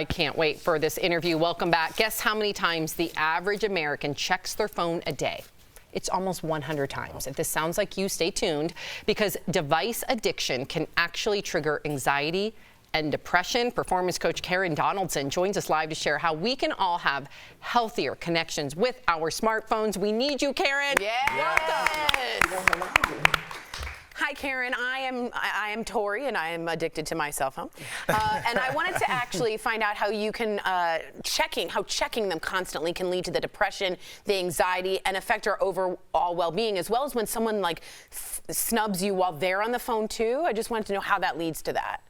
I can't wait for this interview. Welcome back. Guess how many times the average American checks their phone a day? It's almost 100 times. If this sounds like you, stay tuned, because device addiction can actually trigger anxiety and depression. Performance coach Karen Donaldson joins us live to share how we can all have healthier connections with our smartphones. We need you, Karen. Yes. Welcome. Hi, Karen. I am Tori, and I am addicted to my cell phone. And I wanted to actually find out how you can checking them constantly can lead to the depression, the anxiety, and affect our overall well-being, as well as when someone like snubs you while they're on the phone too. I just wanted to know how that leads to that.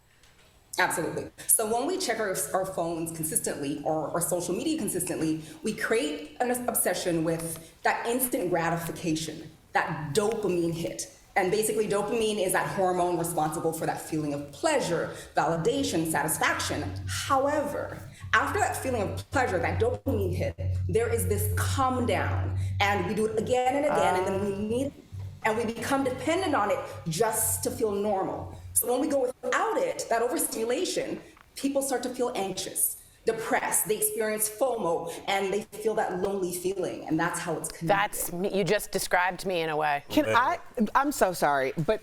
Absolutely. So when we check our phones consistently or our social media consistently, we create an obsession with that instant gratification, that dopamine hit. And basically, dopamine is that hormone responsible for that feeling of pleasure, validation, satisfaction. However, after that feeling of pleasure, that dopamine hit, there is this calm down. And we do it again and again, and then we become dependent on it just to feel normal. So when we go without it, that overstimulation, people start to feel anxious, depressed, they experience FOMO, and they feel that lonely feeling, and that's how it's connected. That's me. You just described me in a way. I'm so sorry, but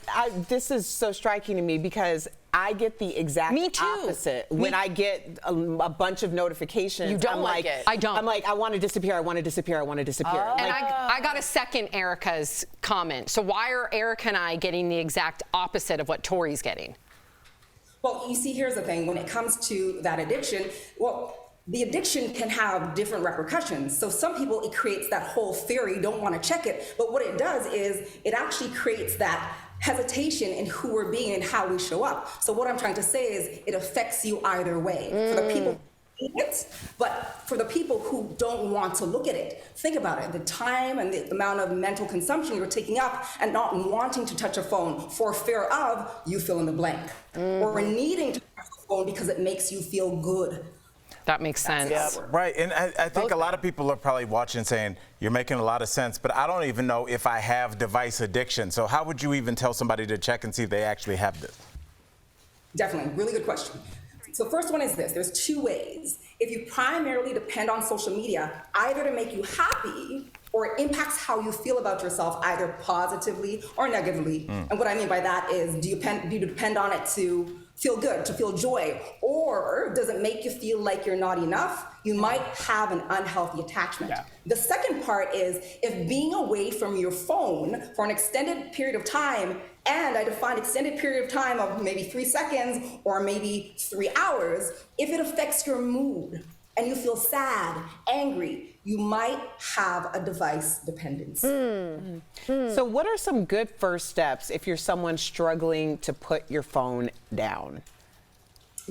this is so striking to me because I get the exact opposite. When I get a bunch of notifications, you don't I'm like it. I don't. I'm like, I want to disappear, I want to disappear, I want to disappear. And I got a second Erica's comment. So why are Erica and I getting the exact opposite of what Tori's getting? Well, you see, here's the thing. When it comes to that addiction, the addiction can have different repercussions. So some people, it creates that whole theory, don't want to check it. But what it does is it actually creates that hesitation in who we're being and how we show up. So what I'm trying to say is it affects you either way. For the people who need it, but for the people who don't want to look at it, think about it. The time and the amount of mental consumption you're taking up and not wanting to touch a phone for fear of you fill in the blank. Or needing to touch the phone because it makes you feel good. That makes sense. Yeah, right, and I think a lot of people are probably watching saying, you're making a lot of sense, but I don't even know if I have device addiction. So how would you even tell somebody to check and see if they actually have this? Definitely, really good question. So first one is this, there's two ways. If you primarily depend on social media, either to make you happy or it impacts how you feel about yourself, either positively or negatively. And what I mean by that is, do you depend on it to feel good, to feel joy, or does it make you feel like you're not enough? You might have an unhealthy attachment. Yeah. The second part is if being away from your phone for an extended period of time, and I define extended period of time of maybe 3 seconds or maybe 3 hours, if it affects your mood and you feel sad, angry, you might have a device dependence. So what are some good first steps if you're someone struggling to put your phone down?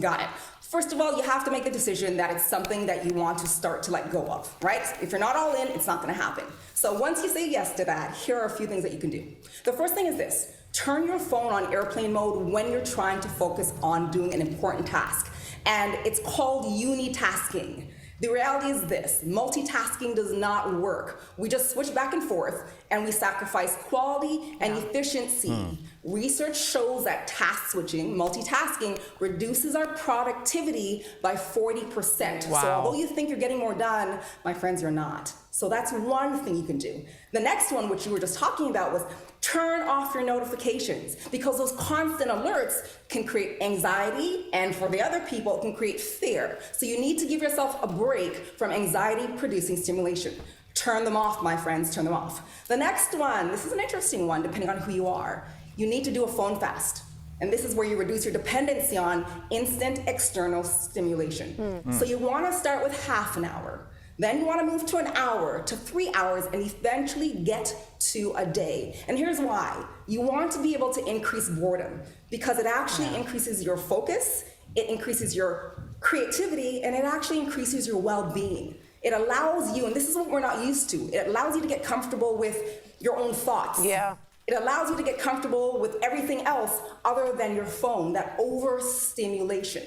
Got it. First of all, you have to make the decision that it's something that you want to start to let go of, right? If you're not all in, it's not gonna happen. So once you say yes to that, here are a few things that you can do. The first thing is this: turn your phone on airplane mode when you're trying to focus on doing an important task. And it's called unitasking. The reality is this: multitasking does not work. We just switch back and forth and we sacrifice quality and efficiency. Research shows that task switching, multitasking, reduces our productivity by 40%. Wow. So although you think you're getting more done, my friends, you're not. So that's one thing you can do. The next one, which you were just talking about, was turn off your notifications, because those constant alerts can create anxiety, and for the other people, it can create fear. So you need to give yourself a break from anxiety-producing stimulation. Turn them off, my friends, turn them off. The next one, this is an interesting one, depending on who you are. You need to do a phone fast. And this is where you reduce your dependency on instant external stimulation. So you wanna start with half an hour. Then you want to move to an hour to 3 hours and eventually get to a day. And here's why. You want to be able to increase boredom because it actually increases your focus, it increases your creativity, and it actually increases your well-being. It allows you, and this is what we're not used to, it allows you to get comfortable with your own thoughts. Yeah. It allows you to get comfortable with everything else other than your phone, that overstimulation.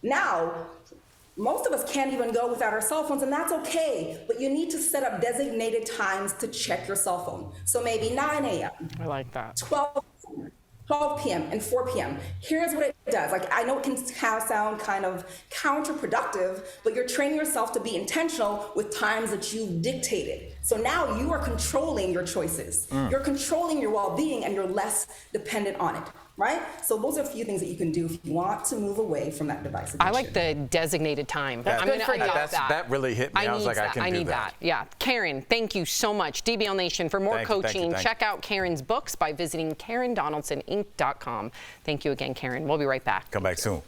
Now, most of us can't even go without our cell phones, and that's okay, but you need to set up designated times to check your cell phone. So maybe 9 a.m. I like that. 12, 12 p.m. and 4 p.m. Here's what it does. Like, I know it can sound kind of counterproductive, but you're training yourself to be intentional with times that you've dictated. So now you are controlling your choices. You're controlling your well-being, and you're less dependent on it, right? So those are a few things that you can do if you want to move away from that device addiction. I like the designated time. That's I'm going to adopt that. That really hit me. I was like, I can do that. Yeah. Karen, thank you so much. DBL Nation, for more coaching, check out Karen's books by visiting KarenDonaldsonInc.com. Thank you again, Karen. We'll be right back. Come back soon.